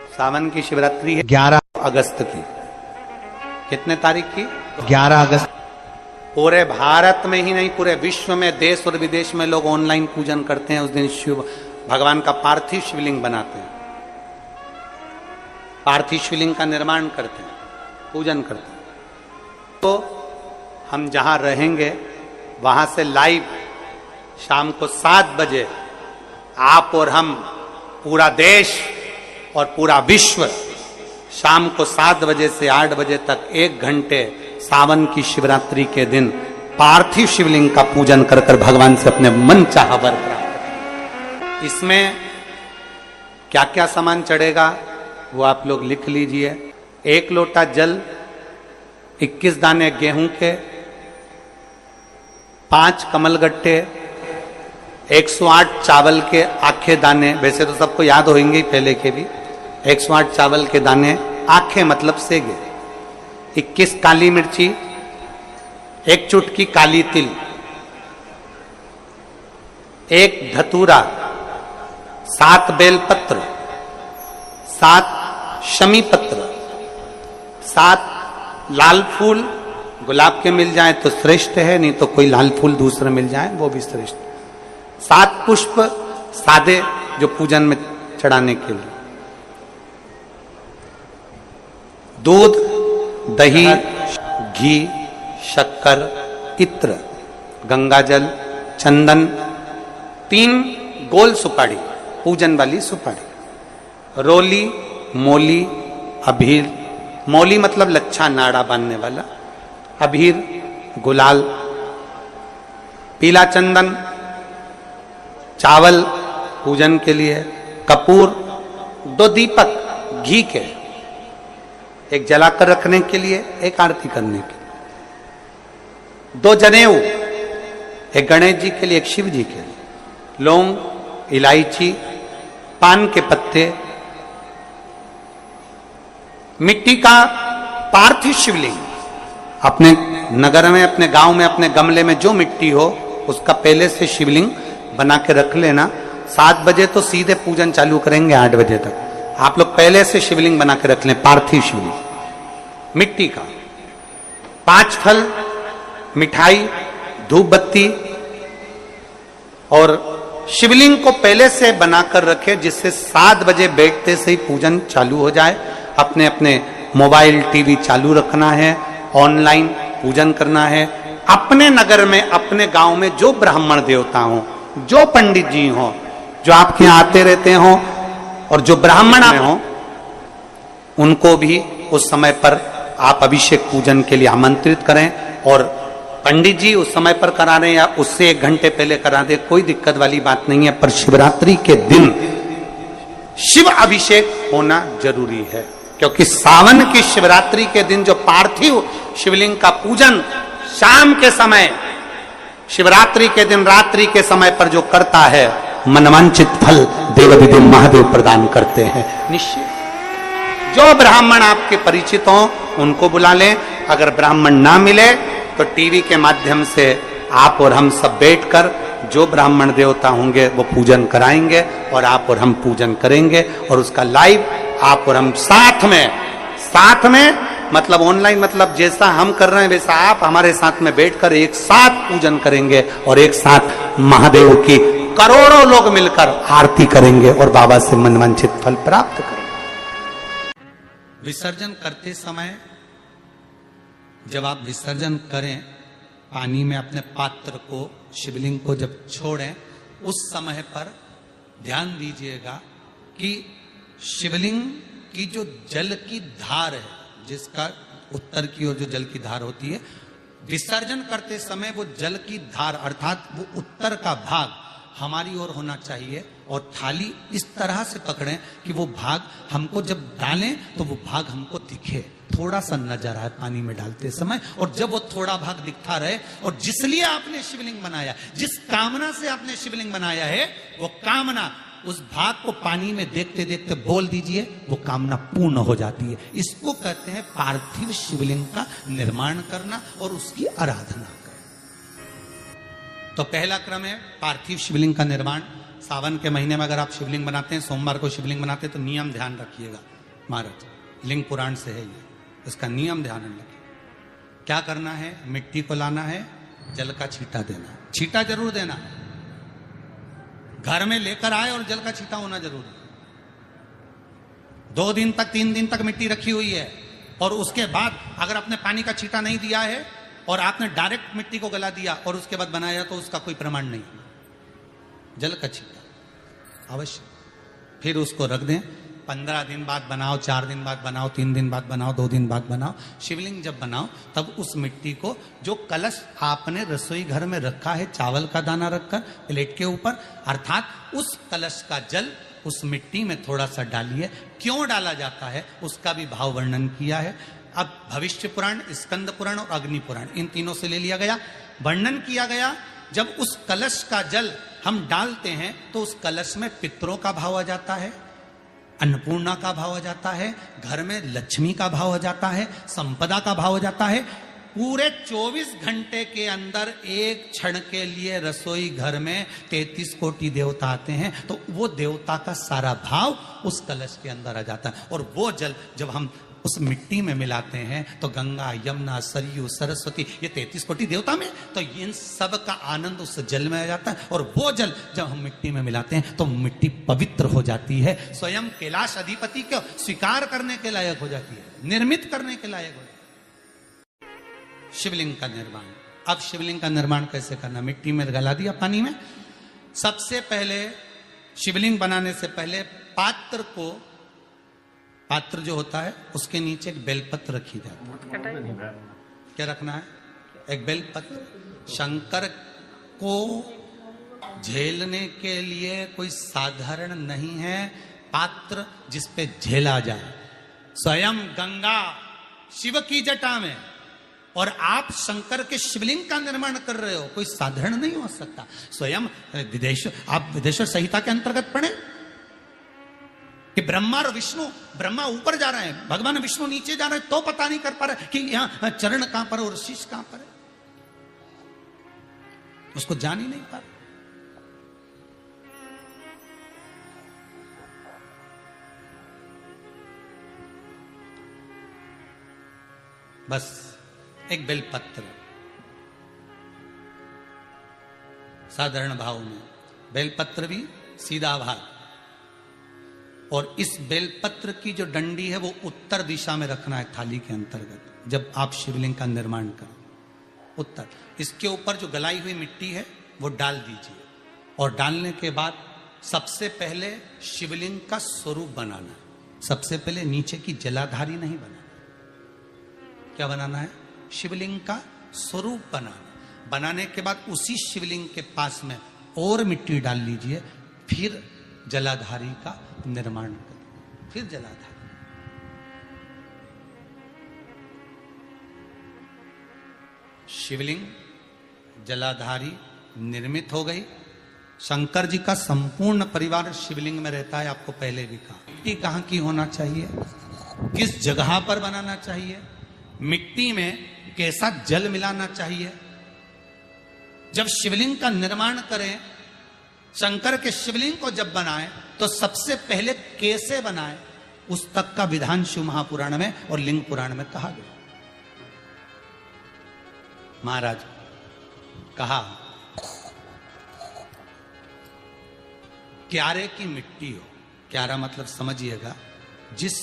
सावन की शिवरात्रि है 11 अगस्त की। कितने तारीख की? 11 अगस्त। पूरे भारत में ही नहीं, पूरे विश्व में, देश और विदेश में लोग ऑनलाइन पूजन करते हैं। उस दिन शिव भगवान का पार्थिव शिवलिंग बनाते हैं, पार्थिव शिवलिंग का निर्माण करते हैं, पूजन करते हैं। तो हम जहां रहेंगे वहां से लाइव शाम को 7 बजे आप और हम, पूरा देश और पूरा विश्व, शाम को 7 बजे से 8 बजे तक 1 घंटे सावन की शिवरात्रि के दिन पार्थिव शिवलिंग का पूजन कर कर भगवान से अपने मन चाहा वर प्राप्त। इसमें क्या क्या सामान चढ़ेगा वो आप लोग लिख लीजिए। 1 लोटा जल, 21 दाने गेहूं के, 5 कमलगट्टे, 108 चावल के आखे दाने, वैसे तो सबको याद होंगे ही पहले के भी। 108 चावल के दाने, आखे मतलब सेगे, 21 काली मिर्ची, 1 चुटकी काली तिल, 1 धतूरा, 7 बेलपत्र, 7 शमी पत्र, 7 लाल फूल, गुलाब के मिल जाए तो श्रेष्ठ है, नहीं तो कोई लाल फूल दूसरे मिल जाए वो भी श्रेष्ठ। 7 पुष्प सादे जो पूजन में चढ़ाने के लिए, दूध, दही, घी, शक्कर, इत्र, गंगाजल, चंदन, 3 गोल सुपारी, पूजन वाली सुपारी, रोली, मोली, अभीर, मोली मतलब लच्छा नाड़ा बांधने वाला, अभीर, गुलाल, पीला चंदन, चावल पूजन के लिए, कपूर, 2 दीपक घी के, 1 जलाकर रखने के लिए, 1 आरती करने के लिए, 2 जनेऊ, 1 गणेश जी के लिए, 1 शिव जी के लिए, लौंग, इलायची, पान के पत्ते, मिट्टी का पार्थिव शिवलिंग। अपने नगर में, अपने गांव में, अपने गमले में जो मिट्टी हो उसका पहले से शिवलिंग बना के रख लेना। 7 बजे तो सीधे पूजन चालू करेंगे, 8 बजे तक आप लोग पहले से शिवलिंग बना के रख लें, पार्थिव शिवलिंग मिट्टी का। 5 फल, मिठाई, धूप बत्ती, और शिवलिंग को पहले से बनाकर रखे जिससे 7 बजे बैठते से ही पूजन चालू हो जाए। अपने अपने मोबाइल टीवी चालू रखना है, ऑनलाइन पूजन करना है। अपने नगर में, अपने गांव में जो ब्राह्मण देवता हो, जो पंडित जी हो, जो आपके यहाँ आते रहते हो, और जो ब्राह्मण हो, उनको भी उस समय पर आप अभिषेक पूजन के लिए आमंत्रित करें। और पंडित जी उस समय पर करा रहे या उससे 1 घंटे पहले करा दे, कोई दिक्कत वाली बात नहीं है। पर शिवरात्रि के दिन शिव अभिषेक होना जरूरी है, क्योंकि सावन की शिवरात्रि के दिन जो पार्थिव शिवलिंग का पूजन शाम के समय, शिवरात्रि के दिन रात्रि के समय पर जो करता है, मनवांचित फल देवाधिदेव महादेव प्रदान करते हैं निश्चय। जो ब्राह्मण आपके परिचित हो उनको बुला लें। अगर ब्राह्मण ना मिले तो टीवी के माध्यम से आप और हम सब बैठकर जो ब्राह्मण देवता होंगे वो पूजन कराएंगे, और आप और हम पूजन करेंगे, और उसका लाइव आप और हम साथ में मतलब ऑनलाइन, मतलब जैसा हम कर रहे हैं वैसा आप हमारे साथ में बैठकर एक साथ पूजन करेंगे, और एक साथ महादेव की करोड़ों लोग मिलकर आरती करेंगे और बाबा से मनवांछित फल प्राप्त करेंगे। विसर्जन करते समय जब आप विसर्जन करें, पानी में अपने पात्र को, शिवलिंग को जब छोड़ें, उस समय पर ध्यान दीजिएगा कि शिवलिंग की जो जल की धार है, जिसका उत्तर की ओर जो जल की धार होती है, विसर्जन करते समय वो जल की धार अर्थात वो उत्तर का भाग हमारी ओर होना चाहिए, और थाली इस तरह से पकड़ें कि वो भाग हमको जब डालें तो वो भाग हमको दिखे, थोड़ा सा नजर आए पानी में डालते समय। और जब वो थोड़ा भाग दिखता रहे, और जिसलिए आपने शिवलिंग बनाया, जिस कामना से आपने शिवलिंग बनाया है, वो कामना उस भाग को पानी में देखते देखते बोल दीजिए, वो कामना पूर्ण हो जाती है। इसको कहते हैं पार्थिव शिवलिंग का निर्माण करना और उसकी आराधना करना। तो पहला क्रम है पार्थिव शिवलिंग का निर्माण। सावन के महीने में अगर आप शिवलिंग बनाते हैं, सोमवार को शिवलिंग बनाते हैं, तो नियम ध्यान रखिएगा। महाराज लिंग पुराण से है ये, इसका नियम ध्यान में रखें। क्या करना है, मिट्टी को लाना है, जल का छींटा देना, छींटा जरूर देना, घर में लेकर आए और जल का छींटा होना जरूर है। 2 दिन तक 3 दिन तक मिट्टी रखी हुई है और उसके बाद अगर आपने पानी का छींटा नहीं दिया है और आपने डायरेक्ट मिट्टी को गला दिया और उसके बाद बनाया तो उसका कोई प्रमाण नहीं। जल का छींटा अवश्य, फिर उसको रख दें। 15 दिन बाद बनाओ, 4 दिन बाद बनाओ, 3 दिन बाद बनाओ, 2 दिन बाद बनाओ। शिवलिंग जब बनाओ तब उस मिट्टी को, जो कलश आपने रसोई घर में रखा है चावल का दाना रखकर प्लेट के ऊपर, अर्थात उस कलश का जल उस मिट्टी में थोड़ा सा डालिए। क्यों डाला जाता है उसका भी भाव वर्णन किया है। अब भविष्य पुराण, स्कंद पुराण और अग्नि पुराण, इन तीनों से ले लिया गया। वर्णन किया गया जब उस कलश का जल हम डालते हैं तो उस कलश में पितरों का भाव आ जाता है, अन्नपूर्णा का भाव आ जाता है, घर में लक्ष्मी का भाव आ जाता है, संपदा का भाव आ जाता है। पूरे 24 घंटे के अंदर एक क्षण के लिए रसोई घर में 33 कोटि देवता आते हैं, तो वो देवता का सारा भाव उस कलश के अंदर आ जाता है। और वो जल जब हम उस मिट्टी में मिलाते हैं तो गंगा, यमुना, सरयू, सरस्वती, ये 33 कोटि देवता में, तो इन सब का आनंद उस जल में आ जाता है। और वो जल जब हम मिट्टी में मिलाते हैं तो मिट्टी पवित्र हो जाती है, स्वयं कैलाश अधिपति को स्वीकार करने के लायक हो जाती है, निर्मित करने के लायक हो जाती है। शिवलिंग का निर्माण। अब शिवलिंग का निर्माण कैसे करना, मिट्टी में गला दिया पानी में। सबसे पहले शिवलिंग बनाने से पहले पात्र जो होता है उसके नीचे एक बेलपत्र रखी जाती है। क्या रखना है, एक बेलपत्र। शंकर को झेलने के लिए कोई साधारण नहीं है पात्र जिस पे झेला जाए। स्वयं गंगा शिव की जटा में और आप शंकर के शिवलिंग का निर्माण कर रहे हो, कोई साधारण नहीं हो सकता। स्वयं आप विदेश्वर संहिता के अंतर्गत पढ़े कि ब्रह्मा और विष्णु, ब्रह्मा ऊपर जा रहे हैं, भगवान विष्णु नीचे जा रहे हैं, तो पता नहीं कर पा रहे कि यहां चरण कहां पर और शीश कहां पर है, उसको जान ही नहीं पा रहे। बस एक बेलपत्र साधारण भाव में, बेलपत्र भी सीधा भाग, और इस बेलपत्र की जो डंडी है वो उत्तर दिशा में रखना है थाली के अंतर्गत जब आप शिवलिंग का निर्माण करें, उत्तर। इसके ऊपर जो गलाई हुई मिट्टी है वो डाल दीजिए और डालने के बाद सबसे पहले शिवलिंग का स्वरूप बनाना है। सबसे पहले नीचे की जलाधारी नहीं बनाना, क्या बनाना है, शिवलिंग का स्वरूप बनाना। बनाने के बाद उसी शिवलिंग के पास में और मिट्टी डाल लीजिए, फिर जलाधारी का निर्माण करें, फिर जलाधारी। शिवलिंग जलाधारी निर्मित हो गई। शंकर जी का संपूर्ण परिवार शिवलिंग में रहता है, आपको पहले भी कहा। मिट्टी कहां की होना चाहिए, किस जगह पर बनाना चाहिए, मिट्टी में कैसा जल मिलाना चाहिए। जब शिवलिंग का निर्माण करें, शंकर के शिवलिंग को जब बनाएं तो सबसे पहले कैसे बनाएं, उस तक का विधान शिव महापुराण में और लिंग पुराण में कहा गया। महाराज कहा, क्यारे की मिट्टी हो, क्यारा मतलब समझिएगा जिस